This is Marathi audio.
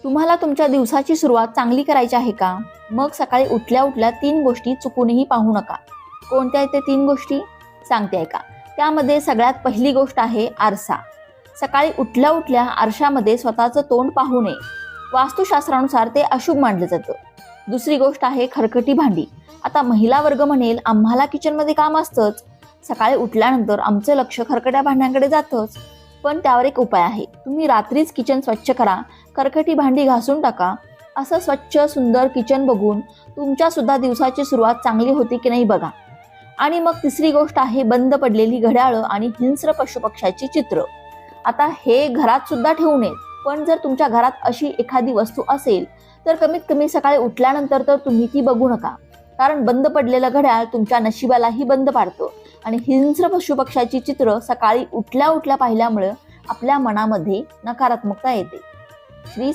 तुम्हाला तुमच्या दिवसाची सुरुवात चांगली करायची आहे का? मग सकाळी उठल्या उठल्या 3 गोष्टी चुकूनही पाहू नका. कोणत्या आहेत ते 3 गोष्टी? सांगते ऐका. त्यामध्ये सगळ्यात पहिली गोष्ट आहे आरसा. सकाळी उठल्या उठल्या आरशामध्ये स्वतःचं तोंड पाहू नये. वास्तुशास्त्रानुसार ते अशुभ मानलं जातं. दुसरी गोष्ट आहे खरकटी भांडी. आता महिला वर्ग म्हणेल, आम्हाला किचनमध्ये काम असतंच, सकाळी उठल्यानंतर आमचं लक्ष खरकट्या भांड्यांकडे जातंच. पण त्यावर एक उपाय आहे. तुम्ही रात्रीच किचन स्वच्छ करा, खरकटी भांडी घासून टाका. असं स्वच्छ सुंदर किचन बघून तुमच्या सुद्धा दिवसाची सुरुवात चांगली होती की नाही बघा. आणि मग तिसरी गोष्ट आहे बंद पडलेली घड्याळं आणि हिंस्र पशुपक्ष्याची चित्र. आता हे घरात सुद्धा ठेवू नये, पण जर तुमच्या घरात अशी एखादी वस्तू असेल तर कमीत कमी सकाळी उठल्यानंतर तर तुम्ही ती बघू नका. कारण बंद पडलेलं घड्याळ तुमच्या नशिबालाही बंद पाडतं आणि हिंस्र पशुपक्ष्याची चित्र सकाळी उठल्या उठल्या पाहिल्यामुळे आपल्या मनामध्ये नकारात्मकता येते. श्री